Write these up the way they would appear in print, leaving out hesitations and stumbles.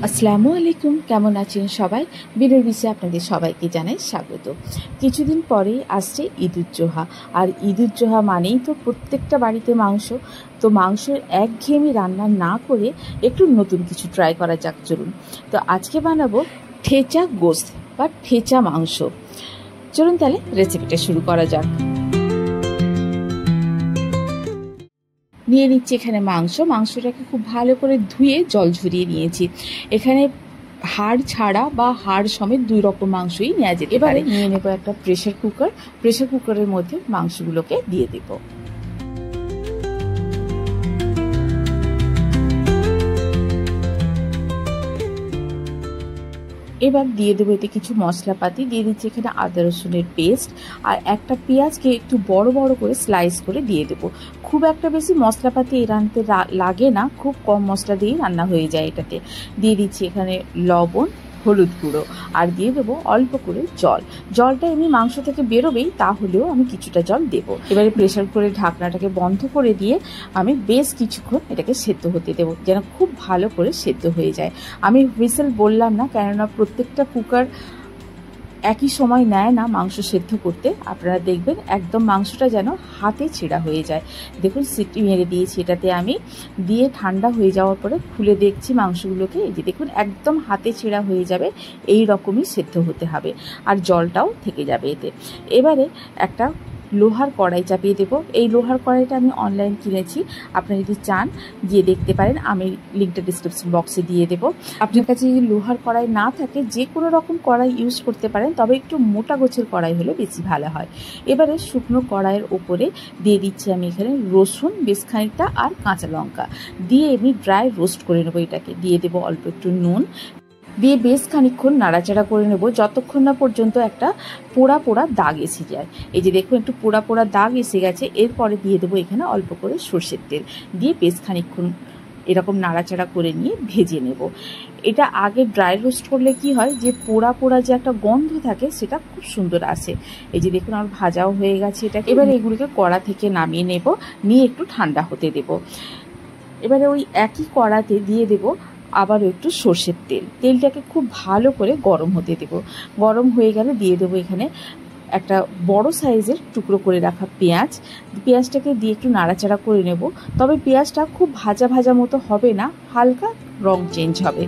আসসালামু আলাইকুম, কেমন আছেন সবাই? বিনুর বিষয়ে আপনাদের সবাইকে জানাই স্বাগত। কিছুদিন পরেই আসছে ঈদুজ্জোহা, আর ঈদুজ্জোহা মানেই তো প্রত্যেকটা বাড়িতে মাংস। তো মাংসের একঘেয়েমি রান্না না করে একটু নতুন কিছু ট্রাই করা যাক, চলুন। তো আজকে বানাবো ঠেচা গোশত বা ঠেচা মাংস। চলুন তাহলে রেসিপিটা শুরু করা যাক। নিয়ে নিচ্ছি এখানে মাংসটাকে খুব ভালো করে ধুয়ে জল ঝরিয়ে নিয়েছি। এখানে হাড় ছাড়া বা হাড় সমেত দুই রকম মাংসই নেওয়া যেতে পারে। এবারে নিয়ে নেব একটা প্রেশার কুকারের মধ্যে মাংসগুলোকে দিয়ে দেব। এবার দিয়ে দেবো এতে কিছু মশলাপাতি। দিয়ে দিচ্ছি এখানে আদা রসুনের পেস্ট, আর একটা পেঁয়াজকে একটু বড় বড় করে স্লাইস করে দিয়ে দেবো। খুব একটা বেশি মশলাপাতি এই রান্নাতে লাগে না, খুব কম মশলা দিয়েই রান্না হয়ে যায় এটাতে। দিয়ে দিচ্ছি এখানে লবণ, হলুদ গুঁড়ো, আর দিয়ে দেবো অল্প করে জলটা এমনি মাংস থেকে বেরোবেই, তাহলেও আমি কিছুটা জল দেবো। এবারে প্রেশার কুকারের ঢাকনাটাকে বন্ধ করে দিয়ে আমি বেশ কিছুক্ষণ এটাকে সেদ্ধ হতে দেবো, যেন খুব ভালো করে সেদ্ধ হয়ে যায়। আমি হুইসেল বললাম না, কেননা প্রত্যেকটা কুকার একই সময় নেয় না মাংস সেদ্ধ করতে। আপনারা দেখবেন একদম মাংসটা যেন হাতে ছেঁড়া হয়ে যায়। দেখুন সিটি মেরে দিয়েছি এটাতে আমি, দিয়ে ঠান্ডা হয়ে যাওয়ার পরে খুলে দেখছি মাংসগুলোকে। এই যে দেখুন একদম হাতে ছেঁড়া হয়ে যাবে, এই রকমই সেদ্ধ হতে হবে, আর জলটাও থেকে যাবে এতে। এবারে একটা লোহার কড়াই চাপিয়ে দেবো। এই লোহার কড়াইটা আমি অনলাইন কিনেছি, আপনারা যদি চান দিয়ে দেখতে পারেন, আমি লিঙ্কটা ডিসক্রিপশন বক্সে দিয়ে দেবো। আপনার কাছে যদি লোহার কড়াই না থাকে যে কোনো রকম কড়াই ইউজ করতে পারেন, তবে একটু মোটা গোছের কড়াই হলে বেশি ভালো হয়। এবারে শুকনো কড়াইয়ের ওপরে দিয়ে দিচ্ছি আমি এখানে রসুন বেশ খানিকটা, আর কাঁচা লঙ্কা দিয়ে আমি ড্রাই রোস্ট করে নেবো এটাকে। দিয়ে দেবো অল্প একটু নুন, দিয়ে বেশ খানিকক্ষণ নাড়াচাড়া করে নেব, যতক্ষণ না পর্যন্ত একটা পোড়া পোড়া দাগ এসে যায়। এই যে দেখুন একটু পোড়া পোড়া দাগ এসে গেছে। এরপরে দিয়ে দেবো এখানে অল্প করে সর্ষের তেল, দিয়ে বেশ খানিকক্ষণ এরকম নাড়াচাড়া করে নিয়ে ভেজে নেব। এটা আগে ড্রাই রোস্ট করলে কি হয়, যে পোড়া পোড়া যে একটা গন্ধ থাকে সেটা খুব সুন্দর আসে। এই যে দেখুন আমার ভাজাও হয়ে গেছে এটা। এবার এগুলিকে কড়া থেকে নামিয়ে নেব, নিয়ে একটু ঠান্ডা হতে দেব। এবারে ওই একই কড়াতে দিয়ে দেব আবারও একটু সর্ষের তেলটাকে খুব ভালো করে গরম হতে দেব। গরম হয়ে গেলে দিয়ে দেবো এখানে একটা বড় সাইজের টুকরো করে রাখা পেঁয়াজটাকে দিয়ে একটু নাড়াচাড়া করে নেব। তবে পেঁয়াজটা খুব ভাজা ভাজা মতো হবে না, হালকা রং চেঞ্জ হবে।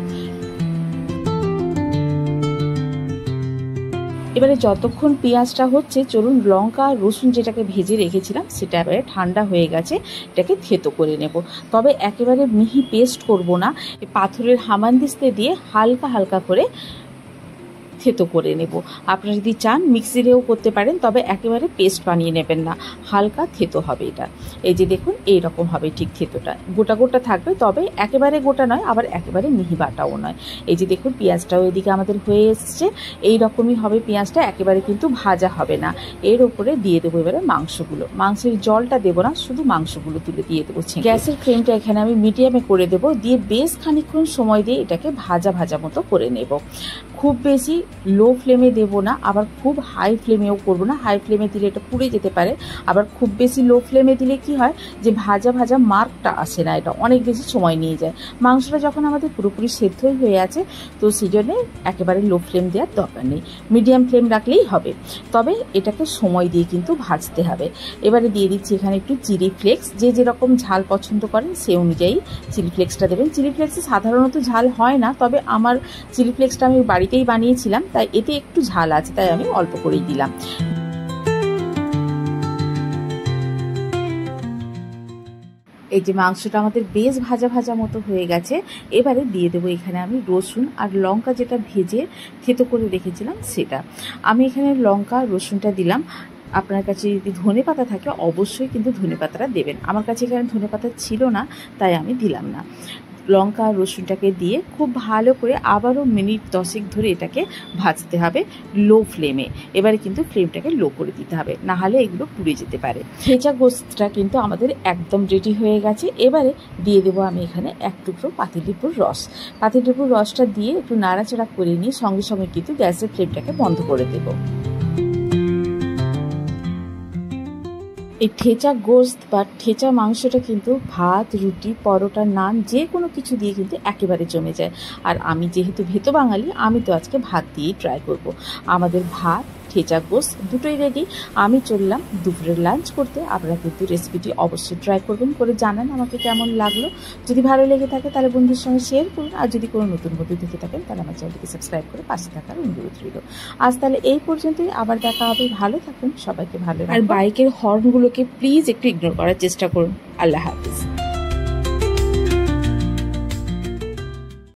এবারে যতক্ষণ পেঁয়াজটা হচ্ছে, চলুন লঙ্কা আর রসুন যেটাকে ভেজে রেখেছিলাম সেটা এবারে ঠান্ডা হয়ে গেছে, এটাকে থেতো করে নেব। তবে একেবারে মিহি পেস্ট করব না, পাথরের হামানদিস্তে দিয়ে হালকা হালকা করে থেতো করে নেব। আপনারা যদি চান মিক্সিতেও করতে পারেন, তবে একেবারে পেস্ট বানিয়ে নেবেন না, হালকা থেতো হবে এটা। এই যে দেখুন এই রকম হবে ঠিক থেতোটা, গোটা গোটা থাকবে, তবে একেবারে গোটা নয়, আবার একেবারে মিহি বাটাও নয়। এই যে দেখুন পেঁয়াজটাও এদিকে আমাদের হয়ে এসছে, এই রকমই হবে পেঁয়াজটা, একেবারে কিন্তু ভাজা হবে না। এর ওপরে দিয়ে দেবো এবারে মাংসগুলো। মাংসের জলটা দেবো না, শুধু মাংসগুলো তুলে দিয়ে দেবো। গ্যাসের ফ্লেমটা এখানে আমি মিডিয়ামে করে দেবো, দিয়ে বেশ খানিকক্ষণ সময় দিয়ে এটাকে ভাজা ভাজা মতো করে নেব। খুব বেশি লো ফ্লেমে দেবো না, আবার খুব হাই ফ্লেমেও করবো না। হাই ফ্লেমে দিলে এটা পুড়ে যেতে পারে, আবার খুব বেশি লো ফ্লেমে দিলে কি হয়, যে ভাজা ভাজা মার্কটা আসে না, এটা অনেক বেশি সময় নিয়ে যায়। মাংসটা যখন আমাদের পুরোপুরি সেদ্ধই হয়ে আছে, তো সেই জন্যে একেবারে লো ফ্লেম দেওয়ার দরকার নেই, মিডিয়াম ফ্লেম রাখলেই হবে। তবে এটাকে সময় দিয়ে কিন্তু ভাজতে হবে। এবারে দিয়ে দিচ্ছি এখানে একটু চিলি ফ্লেক্স, যে যেরকম ঝাল পছন্দ করেন সে অনুযায়ী চিলি ফ্লেক্সটা দেবেন। চিলি ফ্লেক্সে সাধারণত ঝাল হয় না, তবে আমার চিলি ফ্লেক্সটা আমি বাড়িতেই বানিয়েছিলাম, তাই এতে একটু ঝাল আছে, তাই আমি অল্প করেই দিলাম। এই যে মাংসটা আমাদের বেশ ভাজা ভাজা মতো হয়ে গেছে। এবারে দিয়ে দেবো এখানে আমি রসুন আর লঙ্কা যেটা ভেজে থেতো করে রেখেছিলাম সেটা। আমি এখানে লঙ্কা রসুনটা দিলাম। আপনার কাছে যদি ধনেপাতা থাকে অবশ্যই কিন্তু ধনেপাতাটা দেবেন। আমার কাছে এখানে ধনেপাতা ছিল না, তাই আমি দিলাম না। লঙ্কা আর রসুনটাকে দিয়ে খুব ভালো করে আবারও মিনিট 10 ধরে এটাকে ভাজতে হবে লো ফ্লেমে। এবারে কিন্তু ফ্লেমটাকে লো করে দিতে হবে, না হলে এগুলো পুড়ে যেতে পারে। ঠেচা গোশতটা কিন্তু আমাদের একদম রেডি হয়ে গেছে। এবারে দিয়ে দেবো আমি এখানে এক টুকরো পাতিলেবুর রস। পাতিলেবুর রসটা দিয়ে একটু নাড়াচাড়া করে নিয়ে সঙ্গে সঙ্গে কিন্তু গ্যাসের ফ্লেমটাকে বন্ধ করে দেবো। এই ঠেচা গোস্ত বা ঠেচা মাংসটা কিন্তু ভাত, রুটি, পরোটা, নান যে কোনো কিছু দিয়ে কিন্তু একেবারে জমে যায়। আর আমি যেহেতু ভেতো বাঙালি, আমি তো আজকে ভাত দিয়েই ট্রাই করব। আমাদের ভাত, ঠেচা গোস্ত দুটোই রেডি। আমি চললাম দুপুরের লাঞ্চ করতে। আপনারা কিন্তু রেসিপিটি অবশ্যই ট্রাই করবেন, করে জানান আমাকে কেমন লাগলো। যদি ভালো লেগে থাকে তাহলে বন্ধুর সঙ্গে শেয়ার করুন, আর যদি কোনো নতুন বন্ধু থেকে থাকেন তাহলে আমার চ্যানেলটিকে সাবস্ক্রাইব করে পাশে থাকার অনুরোধ রইল। আজ তাহলে এই পর্যন্তই, আবার দেখা হবে। ভালো থাকুন, সবাইকে ভালো রাখুন। আর বাইকের হর্নগুলোকে প্লিজ একটু ইগনোর করার চেষ্টা করুন। আল্লাহ হাফিজ।